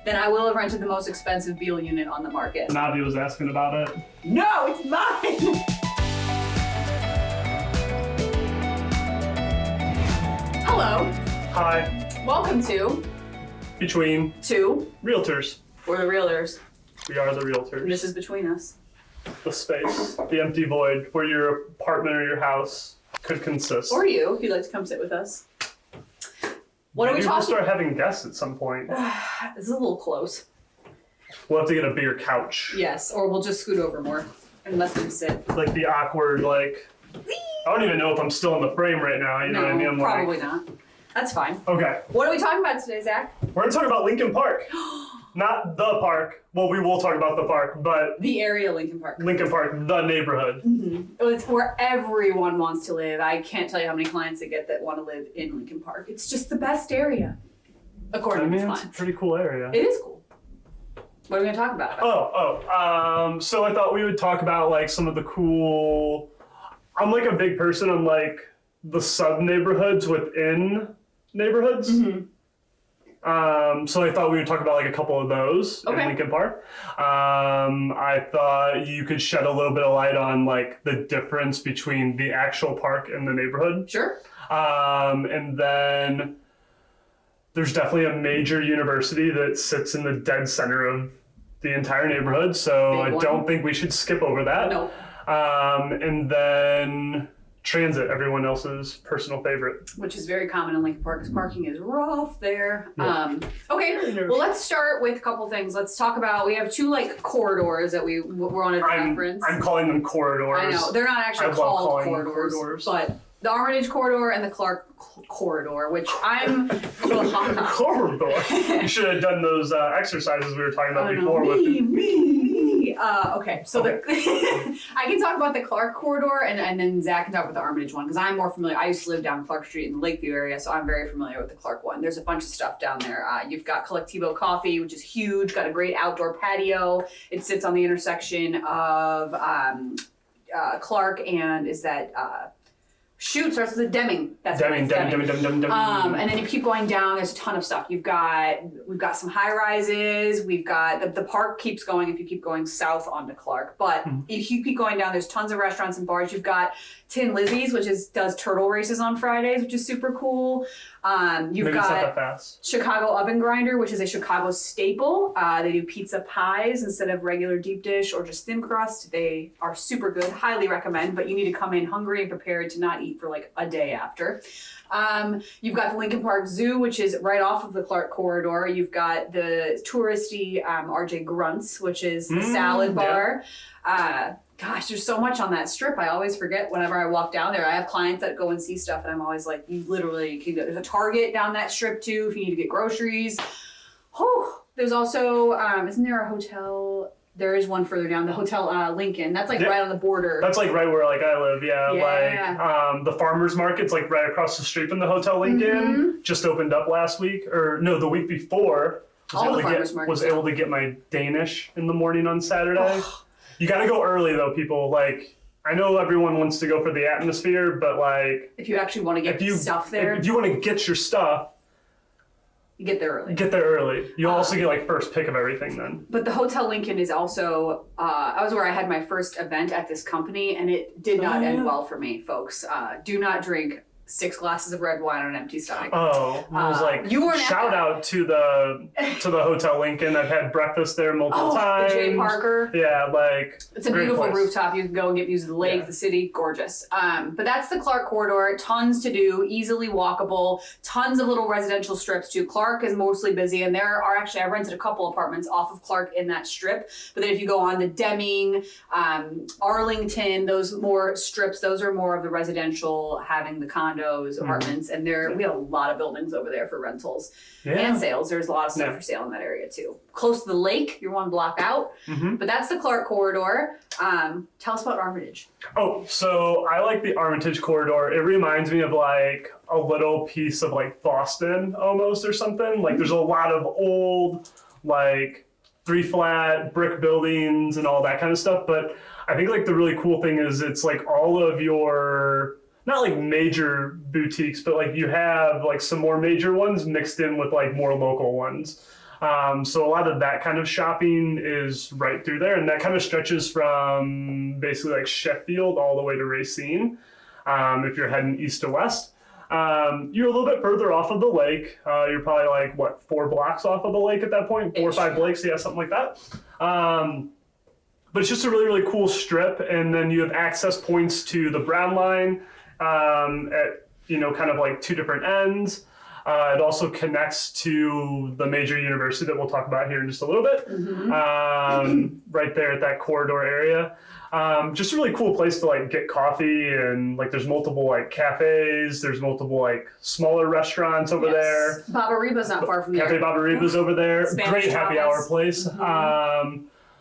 then I will have rented the most expensive Beal unit on the market. Navi was asking about it. No, it's mine! Hello. Hi. Welcome to Between Realtors. We're the Realtors. We are the Realtors. And this is between us. The space, the empty void where your apartment or your house could consist. Or you, if you'd like to come sit with us. What are we Maybe talking? we'll start having guests at some point. This is a little close. We'll have to get a bigger couch. Yes, or we'll just scoot over more and let them sit. Like the awkward, like, I don't even know if I'm still in the frame right now, you know what I mean? I'm probably like, not. That's fine. okay. What are we talking about today, Zach? We're gonna talk about Lincoln Park. Not the park. Well, we will talk about the park, but The area Lincoln Park. Lincoln Park, the neighborhood. Mm-hmm. It's where everyone wants to live. I can't tell you how many clients I get that want to live in Lincoln Park. It's just the best area, according to I mean, these it's a clients. pretty cool area. It is cool. What are we going to talk about? So I thought we would talk about like some of the cool, I'm like a big person on like the sub neighborhoods within neighborhoods. Mm-hmm. So I thought we would talk about like a couple of those in Lincoln Park. I thought you could shed a little bit of light on like the difference between the actual park and the neighborhood. Sure. And then there's definitely a major university that sits in the dead center of the entire neighborhood. So I don't think we should skip over that. No. And then transit, everyone else's personal favorite. Which is very common in Lincoln Park because parking is rough there. Yeah. Okay, well, let's start with a couple things. Let's talk about, we have two like corridors that we wanted to reference. I'm calling them corridors. I know, they're not actually called corridors, but the Armitage corridor and the Clark corridor, which I'm corridor. You should have done those exercises we were talking about before. Okay, so I can talk about the Clark corridor and then Zach can talk about the Armitage one because I'm more familiar. I used to live down Clark Street in the Lakeview area, so I'm very familiar with the Clark one. There's a bunch of stuff down there. You've got Collectivo Coffee, which is huge, got a great outdoor patio. It sits on the intersection of Clark and starts with a Deming. That's Deming. And then you keep going down, there's a ton of stuff. We've got some high rises, we've got, the park keeps going if you keep going south onto Clark. But if you keep going down, there's tons of restaurants and bars. You've got Tin Lizzie's, which does turtle races on Fridays, which is super cool. You've got Chicago Oven Grinder, which is a Chicago staple. They do pizza pies instead of regular deep dish or just thin crust. They are super good, highly recommend, but you need to come in hungry and prepared to not eat for like a day after. You've got the Lincoln Park Zoo, which is right off of the Clark corridor. You've got the touristy RJ Grunts, which is the salad bar. Gosh, there's so much on that strip. I always forget whenever I walk down there. I have clients that go and see stuff, and I'm always like, you literally can go. There's a Target down that strip too if you need to get groceries. There's also, isn't there a hotel? There is one further down, the Hotel Lincoln. That's like right on the border. That's like right where like I live, Like the farmer's market's like right across the street from the Hotel Lincoln. Just opened up last week, or no, the week before. Was able to get my Danish in the morning on Saturday. You gotta go early though, people. Like, I know everyone wants to go for the atmosphere, but like... If you actually want to get stuff there. If you want to get your stuff... You get there early. Get there early. You'll also get like first pick of everything then. But the Hotel Lincoln is also, I was where I had my first event at this company and it did not end well for me, folks. Do not drink 6 glasses of red wine on an empty stomach. I was like, shout out to the Hotel Lincoln. I've had breakfast there multiple times. The Jay Parker. Yeah, like it's a beautiful rooftop. You can go and get views of the lake, the city, gorgeous. But that's the Clark corridor. Tons to do, easily walkable. Tons of little residential strips too. Clark is mostly busy, and there are actually I rented a couple apartments off of Clark in that strip. But then if you go on the Deming, Arlington, those more strips, those are more of the residential, having the condos, apartments, and we have a lot of buildings over there for rentals and sales. There's a lot of stuff for sale in that area too. Close to the lake, you're 1 block out, but that's the Clark corridor. Tell us about Armitage. So I like the Armitage corridor. It reminds me of like a little piece of like Boston almost or something. Like there's a lot of old like 3-flat brick buildings and all that kind of stuff. But I think like the really cool thing is it's like all of your, not like major boutiques, but like you have like some more major ones mixed in with like more local ones. So a lot of that kind of shopping is right through there, and that kind of stretches from basically like Sheffield all the way to Racine. If you're heading east to west, you're a little bit further off of the lake. You're probably like 4 blocks off of the lake at that point, 4 or 5 blocks, yeah, something like that. But it's just a really, really cool strip, and then you have access points to the Brown Line at kind of like 2 different ends. It also connects to the major university that we'll talk about here in just a little bit, right there at that corridor area. Just a really cool place to like get coffee, and like there's multiple like cafes, there's multiple like smaller restaurants over there. Babariba's not far from there. Cafe Babariba's over there. Spanish Great happy hour place.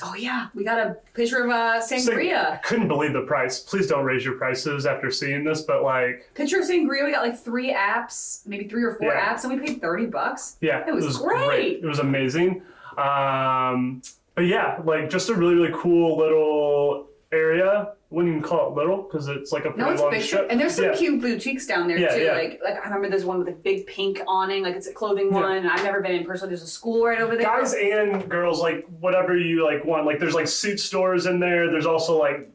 Oh yeah, we got a picture of sangria. I couldn't believe the price. Please don't raise your prices after seeing this, but like picture of sangria. We got like 3 apps, maybe 3 or 4 apps, and we paid $30. Yeah, it was great. It was amazing. But yeah, like just a really, really cool little area. Wouldn't even call it little because it's like a pretty long strip. And there's some cute boutiques down there too. Yeah. Like I remember there's one with a big pink awning, like it's a clothing one. And I've never been in person. There's a school right over there. Guys and girls, like whatever you like want. Like there's like suit stores in there. There's also like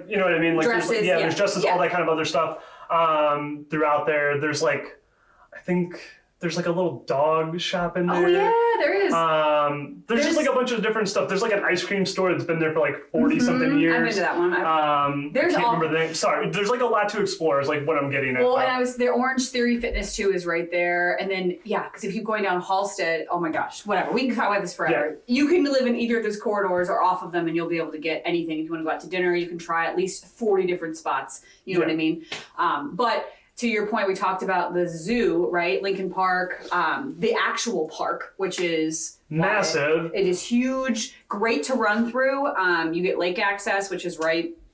you know what I mean? Like dresses, there's dresses, all that kind of other stuff throughout there. There's like I think there's like a little dog shop in there. Oh yeah, there is. There's just like a bunch of different stuff. There's like an ice cream store that's been there for like 40 something years. I've been to that one. I can't remember the name. Sorry, there's like a lot to explore is like what I'm getting at. Well, and the Orange Theory Fitness too is right there. And then because if you're going down Halstead, oh my gosh, whatever. We can talk about this forever. Yeah. You can live in either of those corridors or off of them, and you'll be able to get anything. If you want to go out to dinner, you can try at least 40 different spots. You know what I mean? But to your point, we talked about the zoo, right? Lincoln Park, the actual park, which is massive. It is huge, great to run through. You get lake access, which is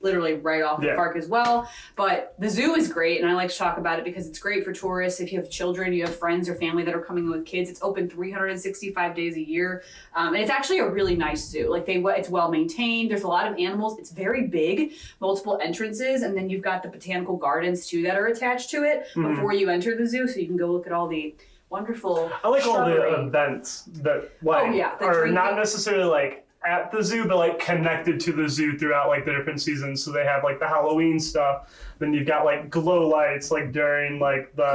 literally right off the park as well. But the zoo is great, and I like to talk about it because it's great for tourists. If you have children, you have friends or family that are coming with kids, it's open 365 days a year. And it's actually a really nice zoo. Like it's well maintained. There's a lot of animals. It's very big, multiple entrances, and then you've got the botanical gardens too that are attached to it before you enter the zoo, so you can go look at all the wonderful I like shrubbery. all the events that are not necessarily like at the zoo, but like connected to the zoo throughout like the different seasons. So they have like the Halloween stuff. Then you've got like glow lights like during like the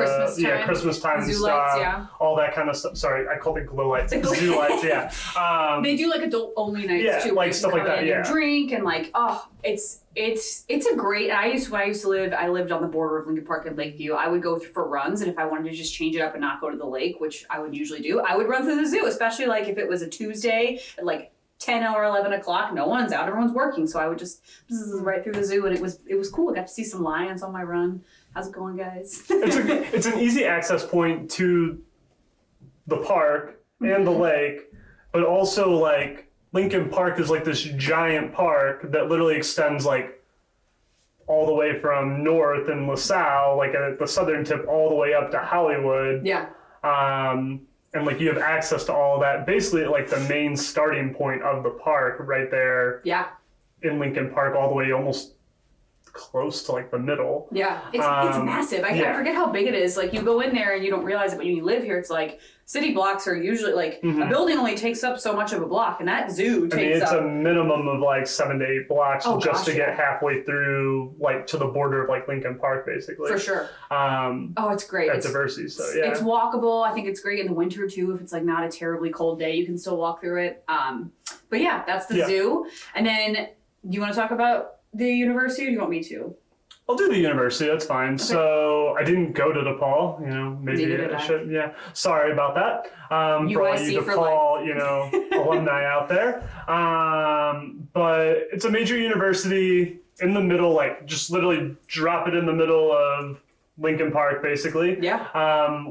Christmas time zoo stuff, lights, all that kind of stuff. Sorry, I called it glow lights. Zoo lights, they do like adult only nights too, like stuff like that. And drink and like it's a great. When I used to live, I lived on the border of Lincoln Park and Lakeview. I would go for runs, and if I wanted to just change it up and not go to the lake, which I would usually do, I would run through the zoo, especially like if it was a Tuesday at like 10 or 11 o'clock, no one's out, everyone's working. So I would just right through the zoo, and it was cool. I got to see some lions on my run. How's it going, guys? It's an easy access point to the park and the lake, but also like Lincoln Park is like this giant park that literally extends like all the way from north in LaSalle, like at the southern tip, all the way up to Hollywood. Yeah. And like you have access to all of that basically at like the main starting point of the park right there. Yeah. In Lincoln Park, all the way almost close to like the middle. Yeah, it's massive. I forget how big it is. Like you go in there and you don't realize it, but when you live here, it's like city blocks are usually like a building only takes up so much of a block, and that zoo takes it's a minimum of like 7 to 8 blocks to get halfway through, like to the border of like Lincoln Park, basically. For sure. It's great. At Diversity, so yeah. It's walkable. I think it's great in the winter too. If it's like not a terribly cold day, you can still walk through it. But yeah, that's the zoo. And then, do you want to talk about the university, or do you want me to? I'll do the university, that's fine. Okay. So I didn't go to DePaul, maybe I should. Yeah, sorry about that. For all you DePaul, alumni out there. But it's a major university in the middle, like just literally drop it in the middle of Lincoln Park, basically. Yeah.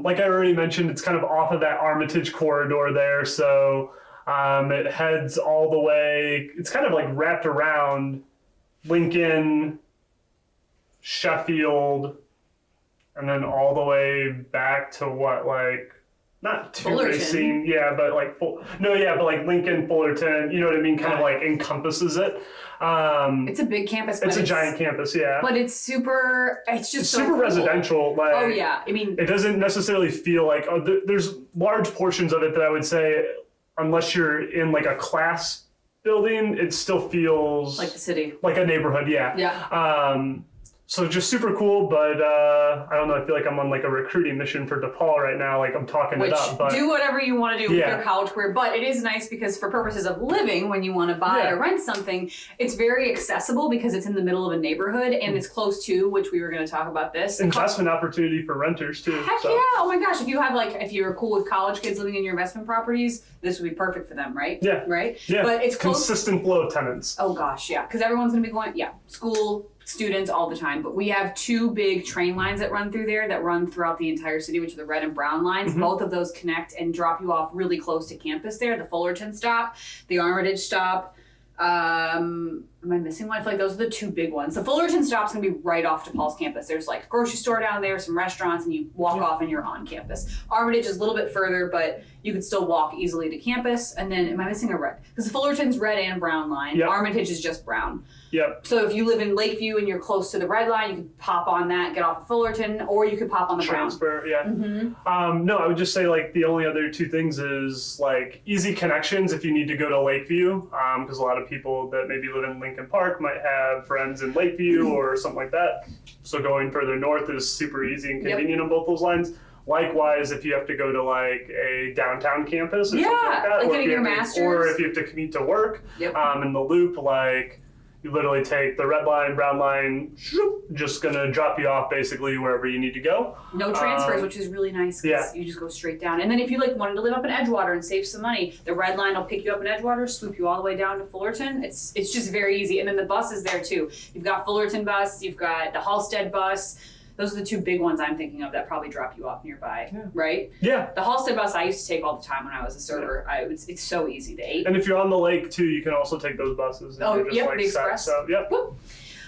Like I already mentioned, it's kind of off of that Armitage corridor there. So it heads all the way, it's kind of like wrapped around Lincoln, Sheffield, and then all the way back to not too Fullerton. racing, yeah, but like but like Lincoln, Fullerton, you know what I mean, kind of like encompasses it. It's a big campus. But it's a giant campus, yeah. But it's super. It's just super so cool. residential. Like, oh yeah, I mean, it doesn't necessarily feel like there's large portions of it that I would say, unless you're in like a class building, it still feels like the city, like a neighborhood, yeah. Yeah. So just super cool, but I don't know, I feel like I'm on like a recruiting mission for DePaul right now, like I'm talking it up. But do whatever you want to do with your college career, but it is nice because for purposes of living, when you want to buy or rent something, it's very accessible because it's in the middle of a neighborhood and it's close to, which we were going to talk about this. Investment opportunity for renters too. Heck yeah, oh my gosh, if you're cool with college kids living in your investment properties, this would be perfect for them, right? Yeah. Right? Yeah. But it's close. Consistent flow of tenants. Oh gosh, yeah, because everyone's going to be going, school, students all the time, but we have two big train lines that run through there that run throughout the entire city, which are the red and brown lines. Mm-hmm. Both of those connect and drop you off really close to campus there. The Fullerton stop, the Armitage stop. Am I missing one? I feel like those are the two big ones. The Fullerton stop's gonna be right off DePaul's campus. There's like a grocery store down there, some restaurants, and you walk off and you're on campus. Armitage is a little bit further, but you could still walk easily to campus. And then, am I missing a red? Because Fullerton's red and brown line. Yep. Armitage is just brown. Yep. So if you live in Lakeview and you're close to the red line, you could pop on that, get off of Fullerton, or you could pop on the Transfer, yeah. Mm-hmm. No, I would just say like the only other two things is like easy connections if you need to go to Lakeview, because a lot of people that maybe live in Lincoln Park might have friends in Lakeview or something like that. So going further north is super easy and convenient on both those lines. Likewise, if you have to go to like a downtown campus or something like that, like getting your master's, or if you have to commute to work, in the loop, like you literally take the red line, brown line, just gonna drop you off basically wherever you need to go. No transfers, which is really nice because you just go straight down. And then if you like wanted to live up in Edgewater and save some money, the red line will pick you up in Edgewater, swoop you all the way down to Fullerton. It's just very easy. And then the bus is there too. You've got Fullerton bus, you've got the Halstead bus. Those are the two big ones I'm thinking of that probably drop you off nearby, right? Yeah. The Halstead bus I used to take all the time when I was a server. It's so easy. The 8. And if you're on the lake too, you can also take those buses. And you're just, the express. So, Whoop.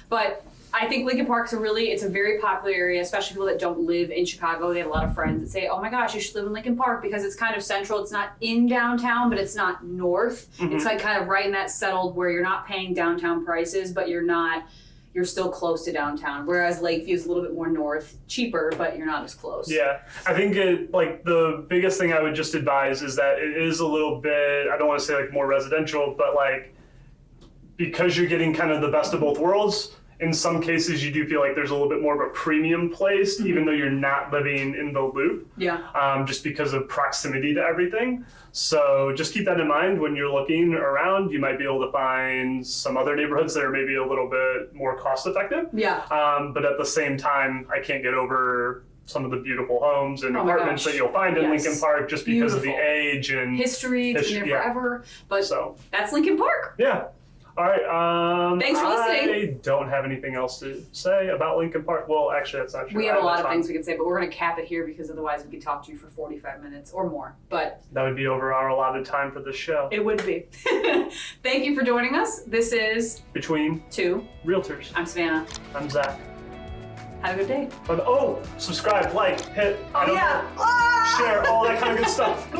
But I think Lincoln Park's it's a very popular area, especially people that don't live in Chicago. They have a lot of friends that say, oh my gosh, you should live in Lincoln Park because it's kind of central. It's not in downtown, but it's not north. Mm-hmm. It's like kind of right in that settled where you're not paying downtown prices, but you're still close to downtown, whereas Lakeview is a little bit more north, cheaper, but you're not as close. Yeah, I think the biggest thing I would just advise is that it is a little bit, I don't want to say like more residential, but like because you're getting kind of the best of both worlds, in some cases you do feel like there's a little bit more of a premium place, even though you're not living in the loop. Yeah. Just because of proximity to everything. So just keep that in mind when you're looking around. You might be able to find some other neighborhoods that are maybe a little bit more cost effective. Yeah. But at the same time, I can't get over some of the beautiful homes and apartments that you'll find in Lincoln Park just because of the age and history. It's been there forever. But that's Lincoln Park. Yeah. All right. Thanks for listening. I don't have anything else to say about Lincoln Park. Well, actually, that's not true. We have a lot of things we can say, but we're going to cap it here because otherwise we could talk to you for 45 minutes or more. But that would be over our allotted time for the show. It would be. Thank you for joining us. This is Between Two Realtors. I'm Savannah. I'm Zach. Have a good day. Subscribe, like, hit, Share, all that kind of good stuff.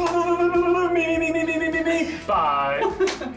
Me. Bye.